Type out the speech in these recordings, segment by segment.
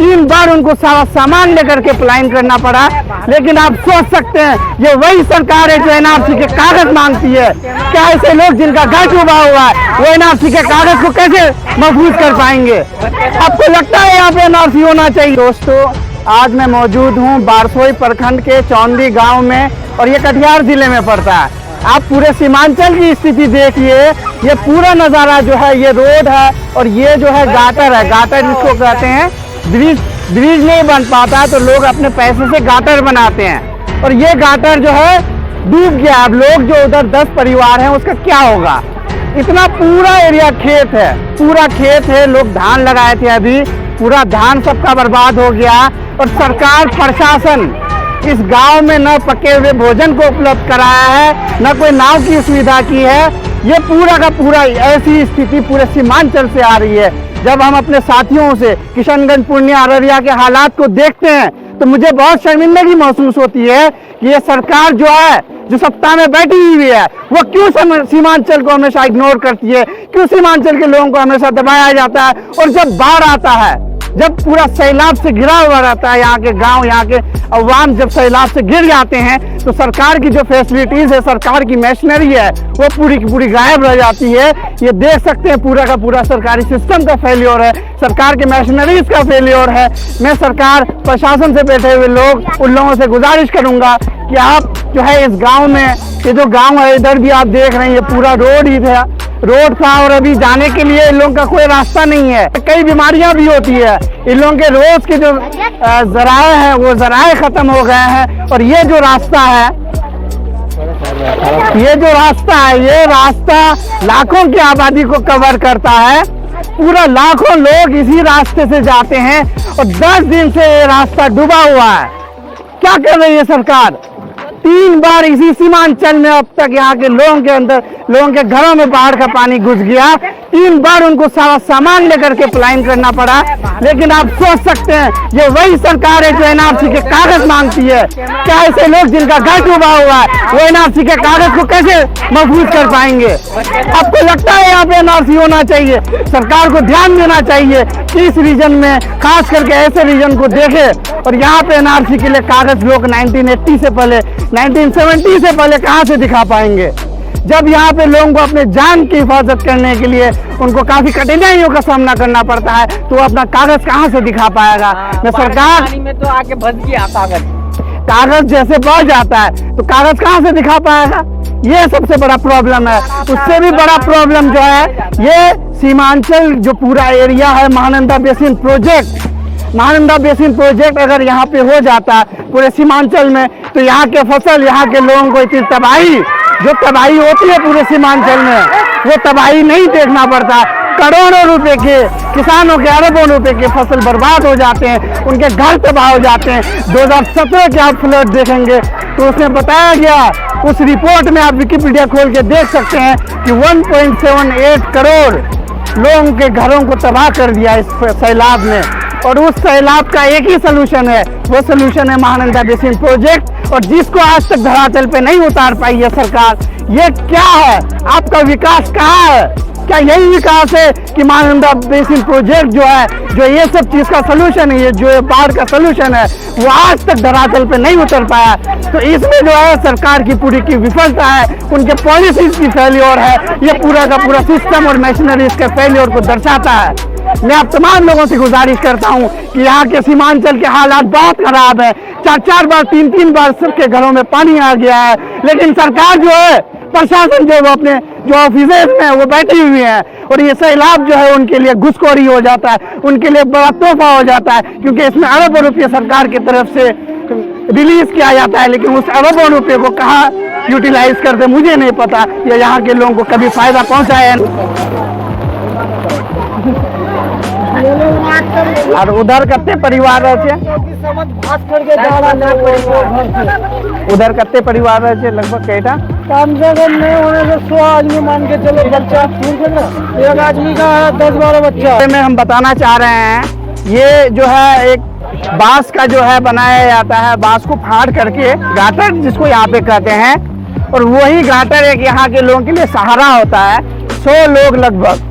3 बार उनको सारा सामान लेकर के पलायन करना पड़ा। लेकिन आप सोच सकते हैं ये वही सरकार है जो एनआरसी के कागज मांगती है। क्या ऐसे लोग जिनका घर डूबा हुआ है वो एनआरसी के कागज को कैसे महफूज कर पाएंगे? आपको लगता है यहाँ पे एनआरसी होना चाहिए? दोस्तों, आज मैं मौजूद हूँ बारसोई प्रखंड के चौंदी गांव में और ये कटिहार जिले में पड़ता है। आप पूरे सीमांचल की स्थिति देखिए। ये पूरा नज़ारा जो है ये रोड है और ये जो है गाटर है। गाटर जिसको कहते हैं, ब्रिज नहीं बन पाता तो लोग अपने पैसे से गाटर बनाते हैं और ये गाटर जो है डूब गया। अब लोग जो उधर 10 परिवार हैं उसका क्या होगा? इतना पूरा एरिया खेत है, पूरा खेत है। लोग धान लगाए थे, अभी पूरा धान सबका बर्बाद हो गया। और सरकार प्रशासन इस गांव में न पके हुए भोजन को उपलब्ध कराया है, न कोई नाव की सुविधा की है। ये पूरा का पूरा ऐसी स्थिति पूरे सीमांचल से आ रही है। जब हम अपने साथियों से किशनगंज, पूर्णिया, अररिया के हालात को देखते हैं तो मुझे बहुत शर्मिंदगी महसूस होती है कि ये सरकार जो है, जो सत्ता में बैठी हुई है, वो क्यों सीमांचल को हमेशा इग्नोर करती है, क्यों सीमांचल के लोगों को हमेशा दबाया जाता है। और जब बाढ़ आता है, जब पूरा सैलाब से घिरा हुआ रहता है यहाँ के गांव, यहाँ के अवाम जब सैलाब से गिर जाते हैं तो सरकार की जो फैसिलिटीज है, सरकार की मशीनरी है, वो पूरी की पूरी गायब रह जाती है। ये देख सकते हैं पूरा का पूरा सरकारी सिस्टम का फेल्योर है, सरकार के मशीनरीज का फेल्योर है। मैं सरकार प्रशासन से बैठे हुए लोग, उन लोगों से गुजारिश करूंगा कि आप जो है इस गाँव में, ये जो गाँव है इधर भी आप देख रहे हैं ये पूरा रोड था और अभी जाने के लिए इन लोगों का कोई रास्ता नहीं है। कई बीमारियां भी होती है। इन लोगों के रोज के जो जराए हैं वो जराए खत्म हो गए हैं। और ये जो रास्ता है, ये रास्ता लाखों की आबादी को कवर करता है। पूरा लाखों लोग इसी रास्ते से जाते हैं और 10 दिन से ये रास्ता डूबा हुआ है। क्या कर रही है सरकार? 3 बार इसी सीमांचल में अब तक यहाँ के लोगों के घरों में बाढ़ का पानी घुस गया। 3 बार उनको सारा सामान लेकर के पलायन करना पड़ा। लेकिन आप सोच सकते हैं ये वही सरकार है जो एनआरसी के कागज मांगती है। क्या ऐसे लोग जिनका घर डूबा हुआ है वो एनआरसी के कागज को कैसे महफूज कर पाएंगे? आपको लगता है यहाँ पे एनआरसी होना चाहिए? सरकार को ध्यान देना चाहिए कि इस रीजन में, खास करके ऐसे रीजन को देखे। और यहाँ पे एनआरसी के लिए कागज लोग 1980 से पहले, 1970 से पहले कहाँ से दिखा पाएंगे? जब यहाँ पे लोगों को अपने जान की हिफाजत करने के लिए उनको काफी कठिनाइयों का सामना करना पड़ता है तो वो अपना कागज कहाँ से दिखा पाएगा? मैं सरकार में तो आके बच गया कागज जैसे बढ़ जाता है तो कागज कहाँ से दिखा पाएगा? ये सबसे बड़ा प्रॉब्लम है। उससे भी बड़ा प्रॉब्लम जो है ये सीमांचल जो पूरा एरिया है, महानंदा बेसिन प्रोजेक्ट अगर यहाँ पे हो जाता है पूरे सीमांचल में तो यहाँ के फसल, यहाँ के लोगों को इतनी तबाही होती है पूरे सीमांचल में, वो तबाही नहीं देखना पड़ता। करोड़ों रुपए के, किसानों के अरबों रुपए के फसल बर्बाद हो जाते हैं, उनके घर तबाह हो जाते हैं। 2017 के आप फ्लड देखेंगे तो उसमें बताया गया, उस रिपोर्ट में आप विकिपीडिया खोल के देख सकते हैं कि 1.78 करोड़ लोगों के घरों को तबाह कर दिया इस सैलाब ने। और उस सैलाब का एक ही सलूशन है, वो सलूशन है महानंदा बेसिन प्रोजेक्ट, और जिसको आज तक धरातल पे नहीं उतार पाई है सरकार। ये क्या है? आपका विकास कहाँ है? क्या यही विकास है कि महानंदा बेसिन प्रोजेक्ट जो है, जो ये सब चीज का सलूशन है, ये जो बाढ़ का सलूशन है, वो आज तक धरातल पे नहीं उतर पाया? तो इसमें जो है सरकार की पूरी की विफलता है, उनके पॉलिसीज की फेल्योर है। ये पूरा का पूरा सिस्टम और मशीनरी इसके फेल्योर को दर्शाता है। मैं आप तमाम लोगों से गुजारिश करता हूं कि यहाँ के सीमांचल के हालात बहुत खराब है। 4-4 बार, 3-3 बार सबके घरों में पानी आ गया है। लेकिन सरकार जो है, प्रशासन जो है, वो अपने जो ऑफिसेज में वो बैठी हुई है और ये सैलाब जो है उनके लिए घुसखोरी हो जाता है, उनके लिए बड़ा तोहफा हो जाता है, क्योंकि इसमें अरबों रुपये सरकार की तरफ से रिलीज किया जाता है। लेकिन उस अरबों रुपये को कहाँ यूटिलाइज करते मुझे नहीं पता। ये यहाँ के लोगों को कभी फायदा पहुँचाया। और उधर कितने परिवार रहते? उधर कितने परिवार रहते? लगभग कैटा? कम से कम नहीं होने से 100 आदमी मान के चलो बच्चा। एक आदमी का 10-12 बच्चा। में हम बताना चाह रहे हैं, ये जो है एक बांस का जो है बनाया जाता है, बांस को फाड़ करके गाटर जिसको यहाँ पे कहते हैं, और वही गाटर एक यहाँ के लोगों के लिए सहारा होता है। 100 लोग लगभग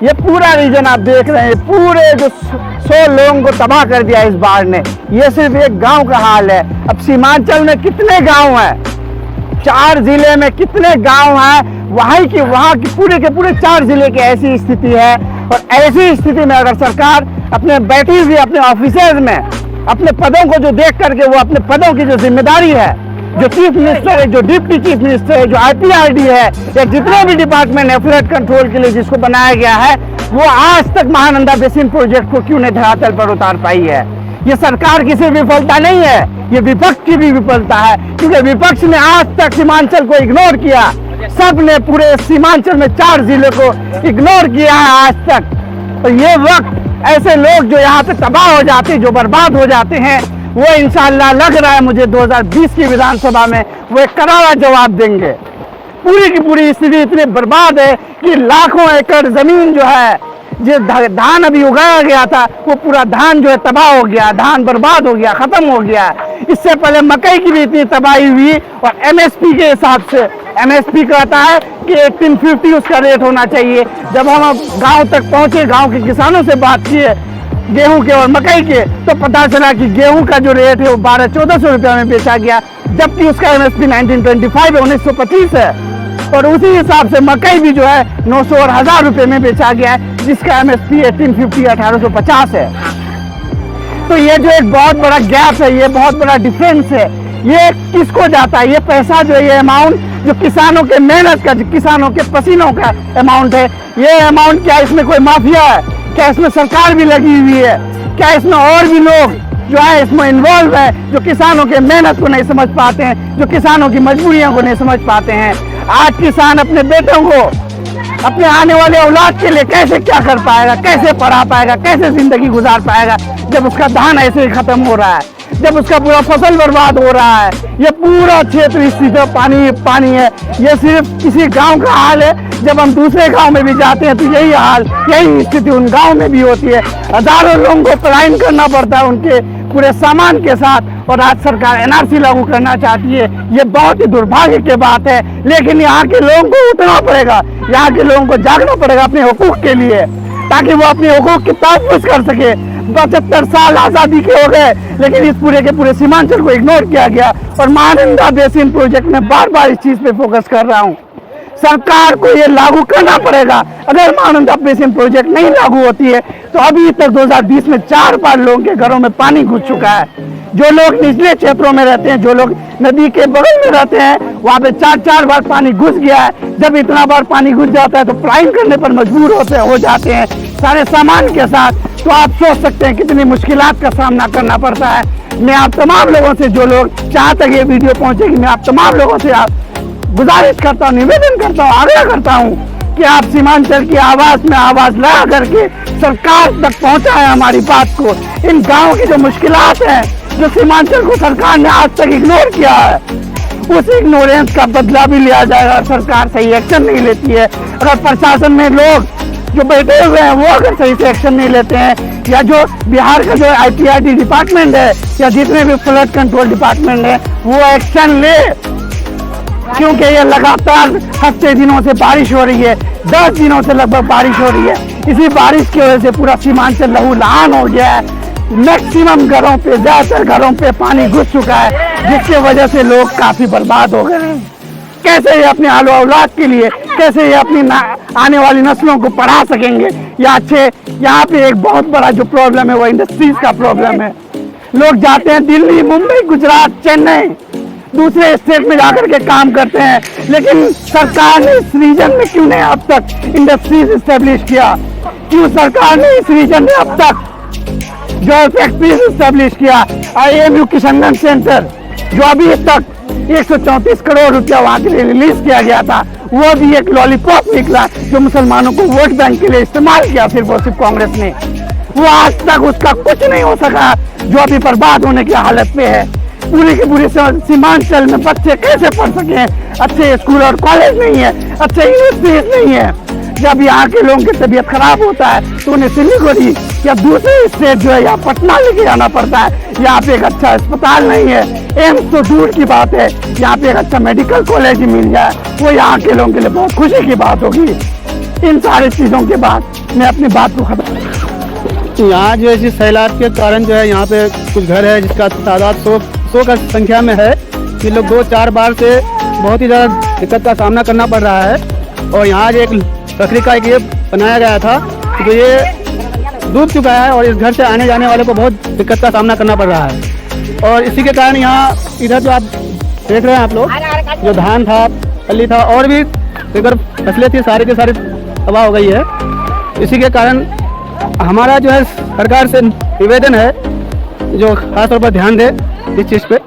ये पूरा रीजन आप देख रहे हैं, पूरे जो 100 लोगों को तबाह कर दिया इस बाढ़ ने। ये सिर्फ एक गांव का हाल है। अब सीमांचल में कितने गांव हैं, 4 जिले में कितने गांव हैं, वहाँ की पूरे के पूरे 4 जिले की ऐसी स्थिति है। और ऐसी स्थिति में अगर सरकार अपने बैठी हुई अपने ऑफिसर्स में अपने पदों को जो देख करके वो अपने पदों की जो जिम्मेदारी है, जो चीफ मिनिस्टर है, जो डिप्टी चीफ मिनिस्टर है, जो IPRD है, या जितने भी डिपार्टमेंट है फ्लड कंट्रोल के लिए जिसको बनाया गया है, वो आज तक महानंदा बेसिन प्रोजेक्ट को क्यों नहीं धरातल पर उतार पाई है। ये सरकार की सिर्फ विफलता नहीं है, ये विपक्ष की भी विफलता है, क्योंकि विपक्ष ने आज तक सीमांचल को इग्नोर किया। सब ने पूरे सीमांचल में 4 जिले को इग्नोर किया है आज तक। और ये वक्त ऐसे लोग जो यहाँ पे तबाह हो जाते हैं, जो बर्बाद हो जाते हैं, वो इंशाल्लाह लग रहा है मुझे 2020 की विधानसभा में वो एक करारा जवाब देंगे। पूरी की पूरी स्थिति इतनी बर्बाद है कि लाखों एकड़ जमीन जो है, जो धान अभी उगाया गया था, वो पूरा धान जो है तबाह हो गया, धान बर्बाद हो गया, खत्म हो गया। इससे पहले मकई की भी इतनी तबाही हुई। और MSP के हिसाब से MSP कहता है कि 1850 उसका रेट होना चाहिए। जब हम गांव तक पहुंचे, गांव के किसानों से बात किए गेहूं के और मकई के, तो पता चला कि गेहूं का जो रेट है वो 1200-1400 रुपये में बेचा गया, जबकि उसका MSP 1925 है, 1925 है। और उसी हिसाब से मकई भी जो है 900 और 1000 रुपये में बेचा गया है, जिसका MSP 1850 1850 है। तो ये जो एक बहुत बड़ा गैप है, ये बहुत बड़ा डिफरेंस है, ये किसको जाता है? ये पैसा जो है, ये अमाउंट जो किसानों के मेहनत का, किसानों के पसीनों का अमाउंट है, ये अमाउंट क्या इसमें कोई माफिया है? क्या इसमें सरकार भी लगी हुई है? क्या इसमें और भी लोग जो है इसमें इन्वॉल्व है, जो किसानों के मेहनत को नहीं समझ पाते हैं, जो किसानों की मजबूरियों को नहीं समझ पाते हैं? आज किसान अपने बेटों को, अपने आने वाले औलाद के लिए कैसे क्या कर पाएगा, कैसे पढ़ा पाएगा, कैसे जिंदगी गुजार पाएगा, जब उसका धान ऐसे ही खत्म हो रहा है, जब उसका पूरा फसल बर्बाद हो रहा है। ये पूरा क्षेत्र स्थित पानी पानी है। ये सिर्फ किसी गांव का हाल है, जब हम दूसरे गांव में भी जाते हैं तो यही हाल, यही स्थिति उन गांव में भी होती है। हजारों लोगों को पलायन करना पड़ता है उनके पूरे सामान के साथ। और आज सरकार NRC लागू करना चाहती है, ये बहुत ही दुर्भाग्य की बात है। लेकिन यहाँ के लोगों को उठना पड़ेगा, यहाँ के लोगों को जागना पड़ेगा अपने हुकूक के लिए, ताकि वो अपने हुकूक की तहफ़्फ़ुज़ कर सके। 75 साल आज़ादी के हो गए, लेकिन इस पूरे के पूरे सीमांचल को इग्नोर किया गया। और महानंदा बेसिन प्रोजेक्ट में बार बार इस चीज़ पे फोकस कर रहा हूँ, सरकार को ये लागू करना पड़ेगा। अगर महानंदा बेसिन प्रोजेक्ट नहीं लागू होती है तो अभी तक 2020 में 4 बार लोगों के घरों में पानी घुस चुका है। जो लोग निचले क्षेत्रों में रहते हैं, जो लोग नदी के बगल में रहते हैं, वहाँ पे 4 बार पानी घुस गया है। जब इतना बार पानी घुस जाता है तो पलायन करने पर मजबूर हो जाते हैं सारे सामान के साथ। तो आप सोच सकते हैं कितनी मुश्किलात का सामना करना पड़ता है। मैं आप तमाम लोगों से, जो लोग जहाँ तक ये वीडियो पहुँचेगी, मैं आप तमाम लोगों से गुजारिश करता हूँ, निवेदन करता हूँ, आग्रह करता हूँ कि आप सीमांचल की आवाज़ में आवाज़ लगा करके सरकार तक पहुँचाएं हमारी बात को। इन गाँव की जो मुश्किलात हैं, जो सीमांचल को सरकार ने आज तक इग्नोर किया है, उस इग्नोरेंस का बदला भी लिया जाएगा। सरकार सही एक्शन नहीं लेती है, अगर प्रशासन में लोग जो बैठे हुए हैं वो अगर सही से एक्शन नहीं लेते हैं, या जो बिहार का जो IPRD डिपार्टमेंट है, या जितने भी फ्लड कंट्रोल डिपार्टमेंट है, वो एक्शन ले। क्योंकि ये लगातार हफ्ते दिनों से बारिश हो रही है, 10 दिनों से लगभग बारिश हो रही है। इसी बारिश की वजह से पूरा सीमांचल लहूलुहान हो गया है। मैक्सिमम घरों पे, ज़्यादातर घरों पे पानी घुस चुका है, जिसके वजह से लोग काफ़ी बर्बाद हो गए हैं। कैसे ये अपने आलो औलाद के लिए, कैसे ये अपनी आने वाली नस्लों को पढ़ा सकेंगे, या अच्छे। यहाँ पे एक बहुत बड़ा जो प्रॉब्लम है वो इंडस्ट्रीज का प्रॉब्लम है। लोग जाते हैं दिल्ली, मुंबई, गुजरात, चेन्नई, दूसरे स्टेट में जाकर के काम करते हैं, लेकिन सरकार ने इस रीजन में क्यों नहीं अब तक इंडस्ट्रीज इस्टेब्लिश किया? क्यों सरकार ने इस रीजन में अब तक जो फैक्ट्रीज इस्टेब्लिश किया? IMU किशनगंज सेंटर जो अभी तक 134 करोड़ रुपया वहाँ के लिए रिलीज किया गया था, वो भी एक लॉलीपॉप निकला जो मुसलमानों को वोट बैंक के लिए इस्तेमाल किया फिर वो सिर्फ कांग्रेस ने। वो आज तक उसका कुछ नहीं हो सका, जो अभी बर्बाद होने की हालत पे है। पूरी की पूरी सीमांचल में बच्चे कैसे पढ़ सके? अच्छे स्कूल और कॉलेज नहीं है, अच्छे यूनिवर्सिटीज नहीं है। जब यहाँ के लोगों की तबीयत खराब होता है तो उन्हें सिलीगुड़ी या दूसरे स्टेट जो है, या पटना लेके जाना पड़ता है। यहाँ पे एक अच्छा अस्पताल नहीं है, एम्स तो दूर की बात है, यहाँ पे एक अच्छा मेडिकल कॉलेज ही मिल जाए, वो यहाँ के लोगों के लिए बहुत खुशी की बात होगी। इन सारी चीज़ों के बाद मैं अपनी बात को खत्म। यहाँ जो है जिस सैलाब के कारण जो है यहाँ पे कुछ घर है जिसका तादाद 100 का संख्या में है। ये लोग 2-4 बार से बहुत ही ज़्यादा दिक्कत का सामना करना पड़ रहा है। और यहाँ जो एक लकड़ी का एक ये बनाया गया था तो ये डूब चुका है और इस घर से आने जाने वाले को बहुत दिक्कत का सामना करना पड़ रहा है। और इसी के कारण यहाँ इधर जो आप देख रहे हैं आप लोग, जो धान था, फली था और भी अगर फसलें थी सारी की सारी तबाह हो गई है। इसी के कारण हमारा जो है सरकार से निवेदन है जो खास तौर पर ध्यान दे इस चीज़ पे।